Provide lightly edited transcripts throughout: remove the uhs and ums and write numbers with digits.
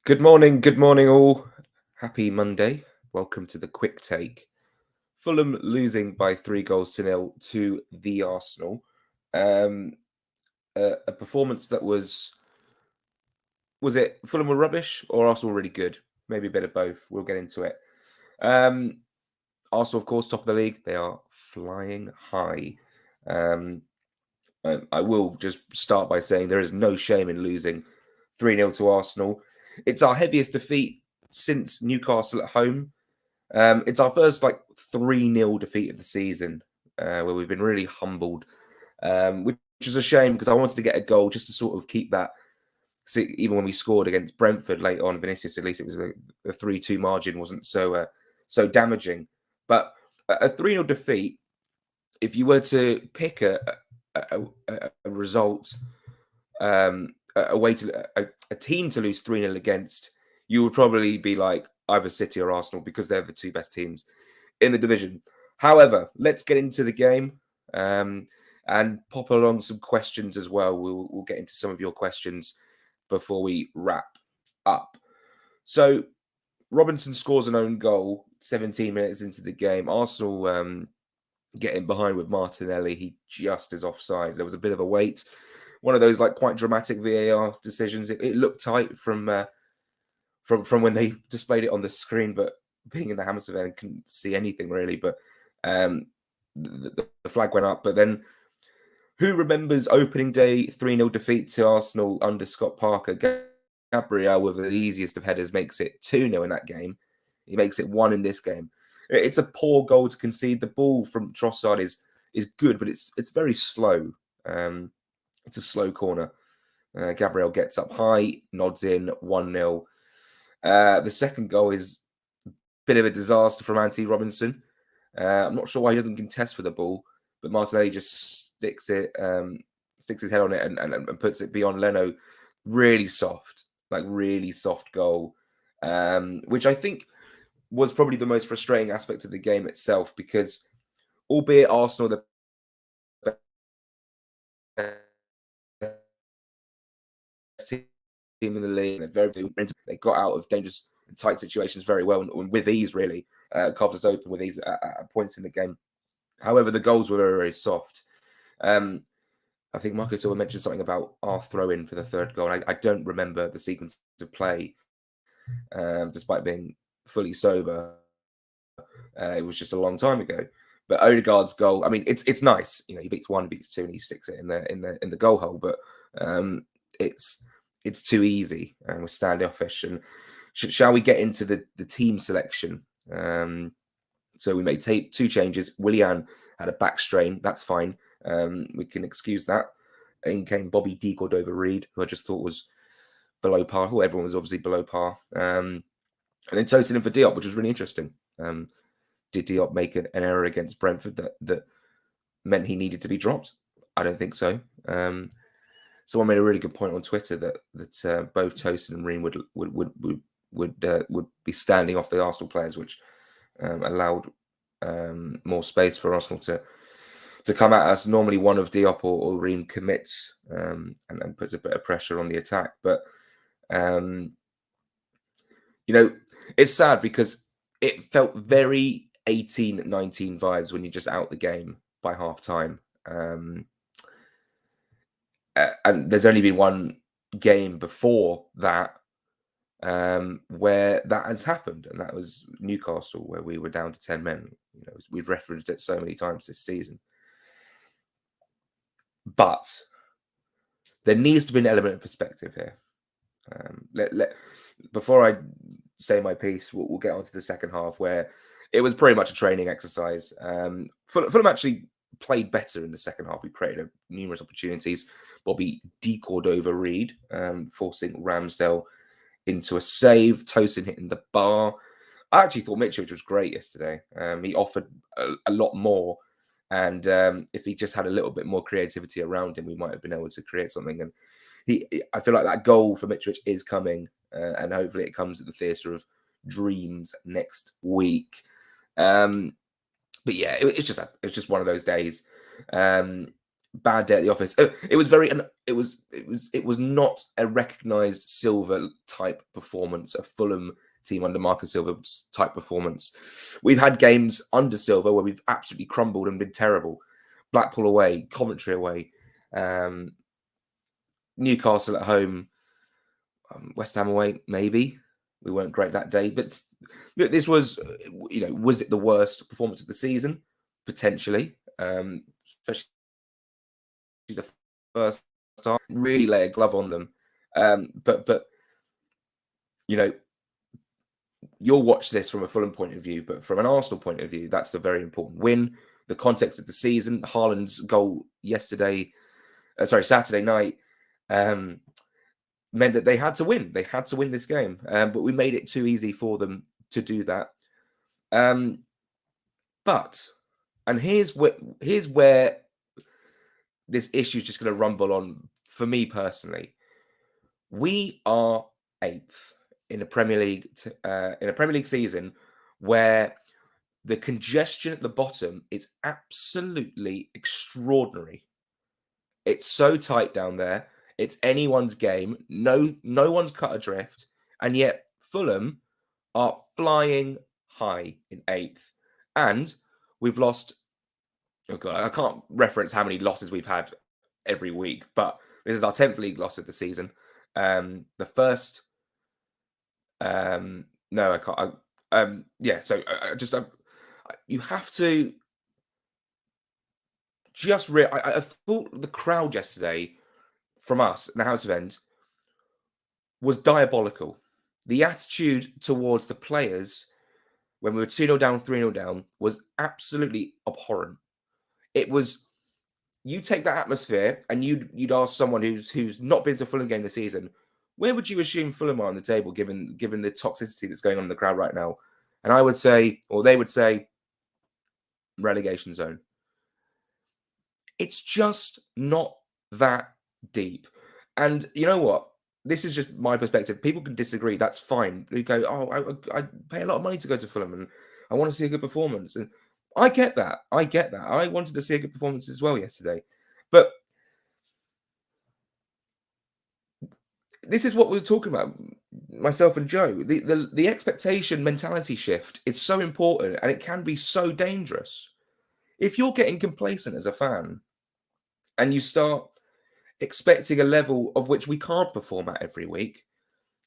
Good morning, all. Happy Monday. Welcome to the quick take. Fulham losing by 3 goals to 0 to the Arsenal. Um, a performance that was it Fulham were rubbish or Arsenal really good? Maybe a bit of both. We'll get into it. Um, Arsenal, of course, top of the league. They are flying high. Um, I will just start by saying there is no shame in losing 3-0 to Arsenal. It's our heaviest defeat since Newcastle at home. It's our first 3-0 defeat of the season, where we've been really humbled, which is a shame because I wanted to get a goal just to sort of keep that. See, even when we scored against Brentford late on, Vinicius, at least it was the 3-2 margin wasn't so damaging. But a 3-0 defeat, if you were to pick a result, a way to a team to lose 3-0 against, you would probably be like either City or Arsenal because they're the two best teams in the division. However, let's get into the game and pop along some questions as well. We'll get into some of your questions before we wrap up. So, Robinson scores an own goal 17 minutes into the game. Arsenal getting behind with Martinelli. He just is offside. There was a bit of a wait. One of those quite dramatic VAR decisions. It looked tight from when they displayed it on the screen, but being in the Hammersmith end, couldn't see anything really. But the flag went up. But then, who remembers opening day 3-0 defeat to Arsenal under Scott Parker? Gabriel, with the easiest of headers, makes it 2-0 in that game. He makes it 1 in this game. It's a poor goal to concede. The ball from Trossard is good, but it's very slow. It's a slow corner. Gabriel gets up high, nods in, 1-0. The second goal is a bit of a disaster from Anthony Robinson. I'm not sure why he doesn't contest for the ball, but Martinelli just sticks his head on it and puts it beyond Leno. Really soft, really soft goal, which I think was probably the most frustrating aspect of the game itself, because albeit Arsenal the best team in the league, they got out of dangerous and tight situations very well and with ease, really. Carved us open with ease at points in the game. However, the goals were very, very soft. I think Marco Silva mentioned something about our throw-in for the third goal. I don't remember the sequence of play, despite being fully sober. It was just a long time ago. But Odegaard's goal, I mean, it's nice. You know, he beats one, beats two, and he sticks it in the goal hole. But it's too easy, and we're standoffish. And shall we get into the team selection? So we made two changes. Willian had a back strain. That's fine. We can excuse that. In came Bobby D. Cordova-Reid, who I just thought was below par. I thought everyone was obviously below par. And then Tosin in for Diop, which was really interesting. Did Diop make an error against Brentford that meant he needed to be dropped? I don't think so. Someone made a really good point on Twitter that both Tosin and Ream would be standing off the Arsenal players, which allowed more space for Arsenal to come at us. Normally, one of Diop or Ream commits and puts a bit of pressure on the attack. But it's sad because it felt very 18-19 vibes when you're just out the game by half time. And there's only been one game before that where that has happened, and that was Newcastle, where we were down to 10 men. We've referenced it so many times this season. But there needs to be an element of perspective here. Before I say my piece, we'll get on to the second half, where it was pretty much a training exercise. Fulham actually played better in the second half. We created numerous opportunities. Bobby D. Cordova-Reid forcing Ramsdale into a save. Tosin hitting the bar. I actually thought Mitrovic was great yesterday. He offered a lot more. And if he just had a little bit more creativity around him, we might have been able to create something. And I feel like that goal for Mitrovic is coming. And hopefully it comes at the Theatre of Dreams next week. But yeah, it's just one of those days. bad day at the office. It was very, it was not a recognised Silva type performance, a Fulham team under Marcus Silva type performance. We've had games under Silva where we've absolutely crumbled and been terrible. Blackpool away, Coventry away, Newcastle at home, West Ham away, maybe. We weren't great that day, but this was, was it the worst performance of the season? Potentially, especially the first half. Really lay a glove on them. But you'll watch this from a Fulham point of view, but from an Arsenal point of view, that's the very important win. The context of the season, Haaland's goal Saturday night, meant that they had to win. They had to win this game, but we made it too easy for them to do that. And here's where this issue is just going to rumble on for me personally. We are 8th in a Premier League season where the congestion at the bottom is absolutely extraordinary. It's so tight down there. It's anyone's game. No one's cut adrift. And yet Fulham are flying high in 8th. And we've lost, oh God, I can't reference how many losses we've had every week, but this is our 10th league loss of the season. The first, no, I can't. You have to just, I thought the crowd yesterday from us in the House of End was diabolical. The attitude towards the players when we were 2-0 down, 3-0 down was absolutely abhorrent. It was, you take that atmosphere and you'd ask someone who's not been to a Fulham game this season, where would you assume Fulham are on the table given the toxicity that's going on in the crowd right now? And I would say, or they would say, relegation zone. It's just not that deep. And you know what? This is just my perspective. People can disagree. That's fine. They go, oh, I pay a lot of money to go to Fulham and I want to see a good performance. And I get that. I wanted to see a good performance as well yesterday. But this is what we were talking about, myself and Joe. The expectation mentality shift is so important and it can be so dangerous. If you're getting complacent as a fan and you start expecting a level of which we can't perform at every week,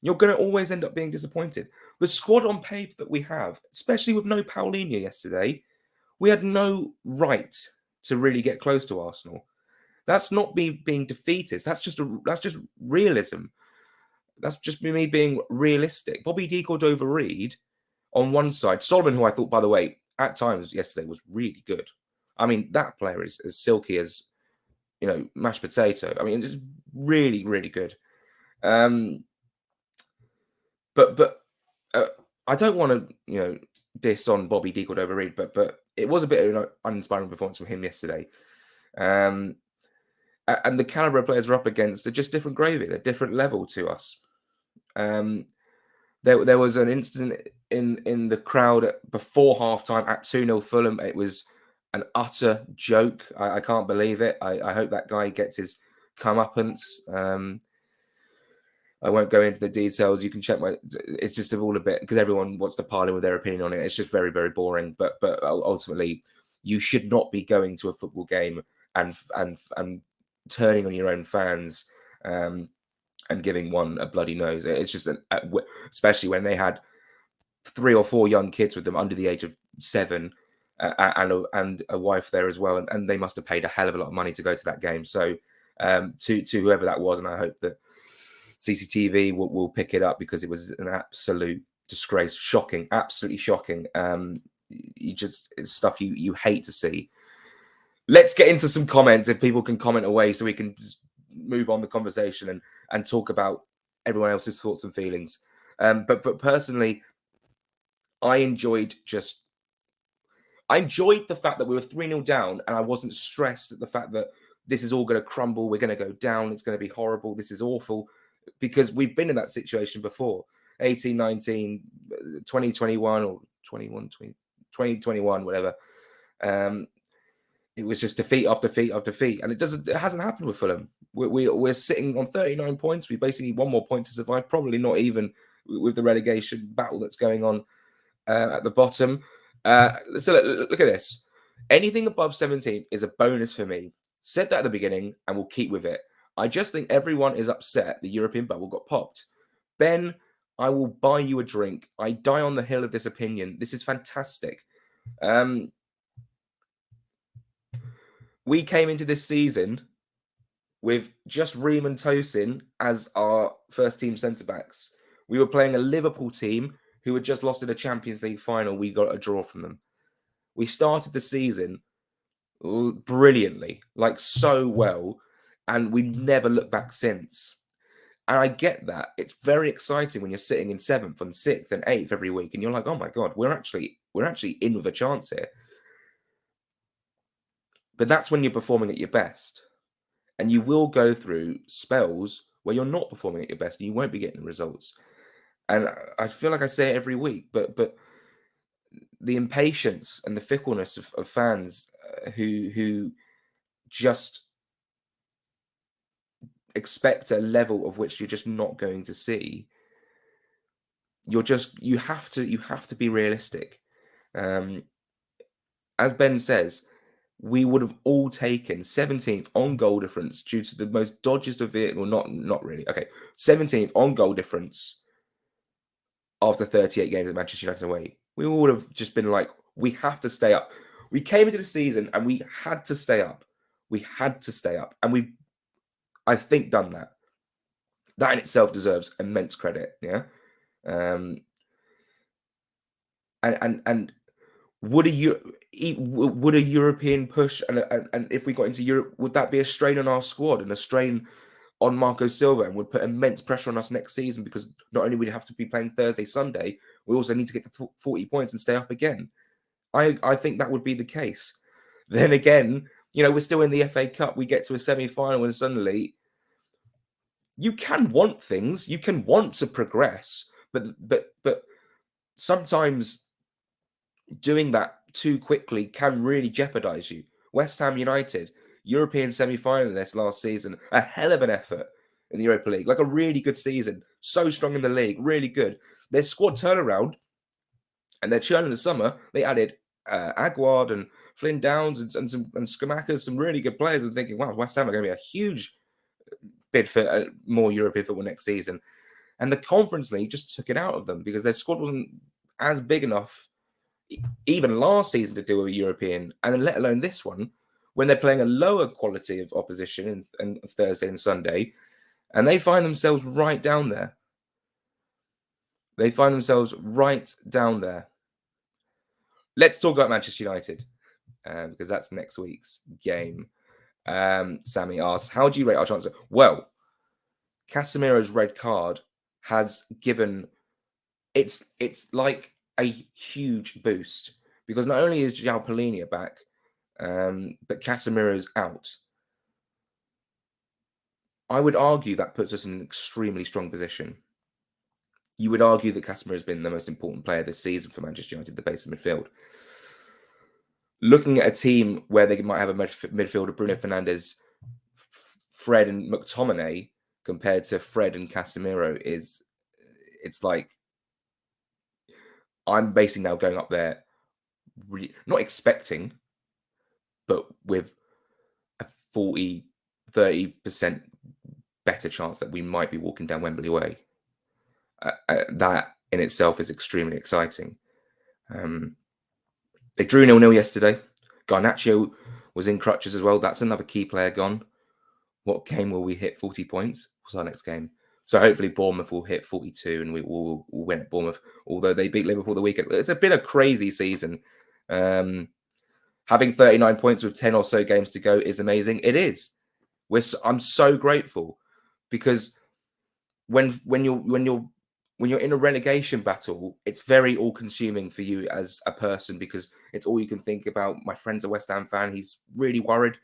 you're going to always end up being disappointed. The squad on paper that we have, especially with no Paulinho yesterday, we had no right to really get close to Arsenal. That's not me being defeatist. That's just realism. That's just me being realistic. Bobby D. Cordova-Reid on one side. Solomon, who I thought, by the way, at times yesterday was really good. I mean, that player is as silky as, mashed potato. I mean, it's really, really good. But I don't want to, diss on Bobby D. Cordova-Reid, but it was a bit of an uninspiring performance from him yesterday. And the caliber of players we're up against are just different gravy. They're different level to us. There was an incident in the crowd before halftime at 2-0 Fulham. It was an utter joke. I can't believe it. I hope that guy gets his comeuppance. I won't go into the details. You can check it's just all a bit, because everyone wants to pile in with their opinion on it. It's just very, very boring. But ultimately, you should not be going to a football game and turning on your own fans and giving one a bloody nose. It's just, especially when they had 3 or 4 young kids with them under the age of 7 and a wife there as well. And they must have paid a hell of a lot of money to go to that game. So to whoever that was, and I hope that CCTV will pick it up, because it was an absolute disgrace. Shocking, absolutely shocking. It's stuff you hate to see. Let's get into some comments, if people can comment away, so we can just move on the conversation and talk about everyone else's thoughts and feelings. But personally, I enjoyed the fact that we were 3-0 down and I wasn't stressed at the fact that this is all going to crumble. We're going to go down. It's going to be horrible. This is awful, because we've been in that situation before. 18, 19, 2021 or 21, 2021, whatever. it was just defeat after defeat after defeat, and it hasn't happened with Fulham. We're sitting on 39 points. We basically need one more point to survive. Probably not even with the relegation battle that's going on at the bottom. So look at this. Anything above 17 is a bonus for me. Said that at the beginning, and we'll keep with it. I just think everyone is upset the European bubble got popped. Ben, I will buy you a drink. I die on the hill of this opinion. This is fantastic. We came into this season with just Ream and Tosin as our first team centre backs. We were playing a Liverpool team who had just lost in a Champions League final. We got a draw from them. We started the season brilliantly, like so well, and we've never looked back since. And I get that. It's very exciting when you're sitting in 7th and 6th and 8th every week, and you're like, oh my God, we're actually in with a chance here. But that's when you're performing at your best. And you will go through spells where you're not performing at your best and you won't be getting the results. And I feel like I say it every week, but the impatience and the fickleness of fans who just expect a level of which you're just not going to see. You have to be realistic. As Ben says, we would have all taken 17th on goal difference due to the most dodgiest of it. Well, not really. Okay, 17th on goal difference after 38 games at Manchester United away. We would have just been like, we have to stay up. We came into the season and we had to stay up. We had to stay up, and we've, I think, done that. That in itself deserves immense credit. Yeah, and would a European push and if we got into Europe, would that be a strain on our squad and a strain on Marco Silva, and would put immense pressure on us next season, because not only would we have to be playing Thursday, Sunday, we also need to get to 40 points and stay up again. I think that would be the case. Then again, we're still in the FA Cup. We get to a semi-final and suddenly you can want things, you can want to progress, but sometimes doing that too quickly can really jeopardize you. West Ham United, European semi-finalists last season, a hell of an effort in the Europa League, like a really good season, so strong in the league, really good. Their squad turnaround and their churn in the summer, they added Aguard and Flynn Downs and Skamakers, some really good players. I'm thinking, wow, West Ham are going to be a huge bid for more European football next season. And the Conference League just took it out of them because their squad wasn't as big enough even last season to deal with a European, and then let alone this one, when they're playing a lower quality of opposition in Thursday and Sunday, and they find themselves right down there. They find themselves right down there. Let's talk about Manchester United, because that's next week's game. Sammy asks, how do you rate our chances? Well, Casemiro's red card has given, it's like a huge boost, because not only is João Palhinha back, but Casemiro's out. I would argue that puts us in an extremely strong position. You would argue that Casemiro has been the most important player this season for Manchester United, the base of midfield. Looking at a team where they might have a midfielder, Bruno Fernandes, Fred and McTominay, compared to Fred and Casemiro, it's like, I'm basically now going up there, really, not expecting, but with a 30% better chance that we might be walking down Wembley way. That in itself is extremely exciting. They drew 0-0 yesterday. Garnacho was in crutches as well. That's another key player gone. What game will we hit 40 points? What's our next game? So hopefully Bournemouth will hit 42 and we'll win at Bournemouth, although they beat Liverpool the weekend. It's been a crazy season. Having 39 points with 10 or so games to go is amazing. It is. I'm so grateful, because when you're in a relegation battle, it's very all-consuming for you as a person, because it's all you can think about. My friend's a West Ham fan. He's really worried.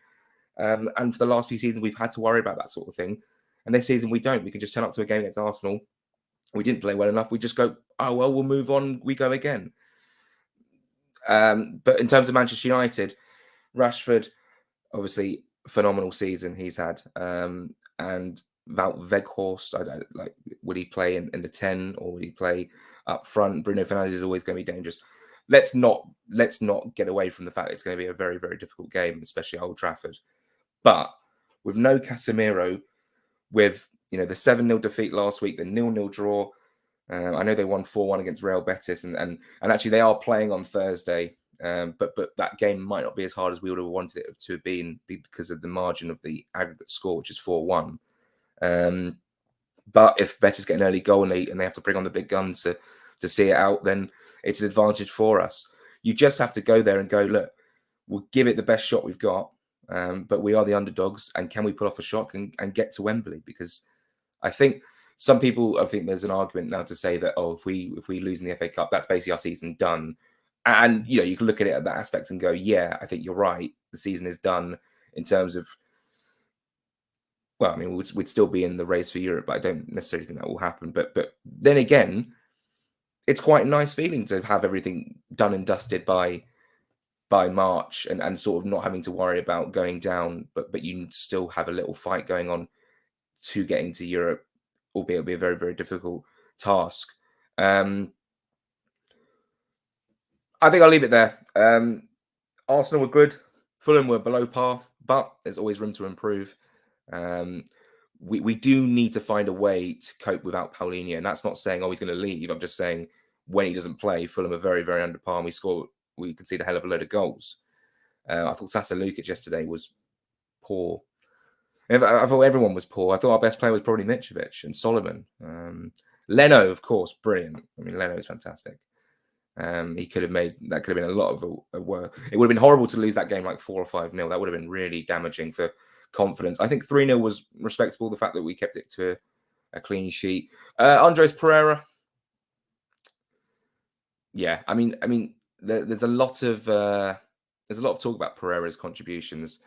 And for the last few seasons, we've had to worry about that sort of thing. And this season, we don't. We can just turn up to a game against Arsenal. We didn't play well enough. We just go, oh, well, we'll move on. We go again. But in terms of Manchester United, Rashford, Obviously, phenomenal season he's had. And Wout Weghorst, I don't like. Would he play in the 10 or would he play up front? Bruno Fernandes is always going to be dangerous. Let's not get away from the fact it's going to be a very very difficult game, especially at Old Trafford. But with no Casemiro, with the 7-0 defeat last week, the 0-0 draw. I know they won 4-1 against Real Betis, and actually they are playing on Thursday. But that game might not be as hard as we would have wanted it to have been because of the margin of the aggregate score, which is 4-1. But if Betis get an early goal and they have to bring on the big guns to see it out, then it's an advantage for us. You just have to go there and go, look, we'll give it the best shot we've got, but we are the underdogs, and can we pull off a shock and get to Wembley? Because I think I think there's an argument now to say that, if we lose in the FA Cup, that's basically our season done. And you can look at it at that aspect and go, yeah, I think you're right. The season is done in terms of, well, I mean, we'd still be in the race for Europe, but I don't necessarily think that will happen. But then again, it's quite a nice feeling to have everything done and dusted by March, and sort of not having to worry about going down, but you still have a little fight going on to get into Europe, albeit it'll be a very, very difficult task. I think I'll leave it there. Arsenal were good. Fulham were below par, but there's always room to improve. We do need to find a way to cope without Paulinho, and that's not saying he's going to leave. I'm just saying when he doesn't play, Fulham are very, very under par, and we concede a hell of a load of goals. I thought Sasa Lukic yesterday was poor. I thought everyone was poor. I thought our best player was probably Mitrovic and Solomon. Leno, of course, brilliant. I mean, Leno is fantastic. He could have been a lot of work. It would have been horrible to lose that game like 4 or 5-0. That would have been really damaging for confidence. I think 3-0 was respectable. The fact that we kept it to a clean sheet. Andres Pereira. Yeah, I mean, there's a lot of talk about Pereira's contributions.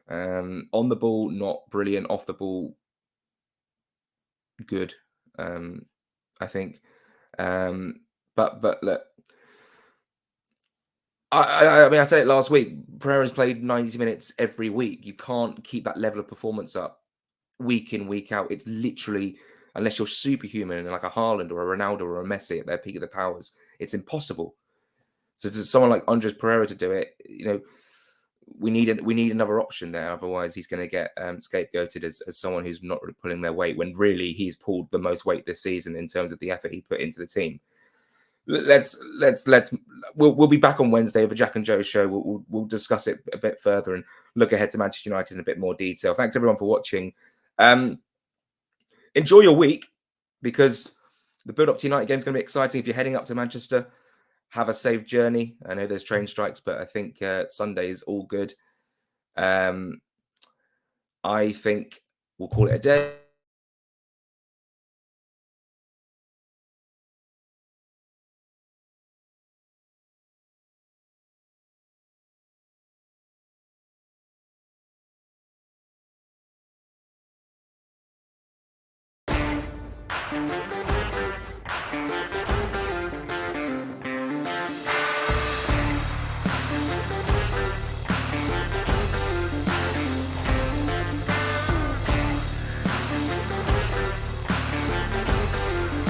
On the ball, not brilliant. Off the ball, good. I think. But look, I mean, I said it last week. Pereira's played 90 minutes every week. You can't keep that level of performance up week in, week out. It's literally, unless you're superhuman like a Haaland or a Ronaldo or a Messi at their peak of their powers, it's impossible. So to someone like Andres Pereira to do it, we need another option there. Otherwise, he's going to get scapegoated as someone who's not really pulling their weight, when really he's pulled the most weight this season in terms of the effort he put into the team. We'll be back on Wednesday with a Jack and Joe show. We'll discuss it a bit further and look ahead to Manchester United in a bit more detail. Thanks everyone for watching. Enjoy your week, because the build-up to United game is going to be exciting. If you're heading up to Manchester, have a safe journey. I know there's train strikes, but I think Sunday is all good. I think we'll call it a day.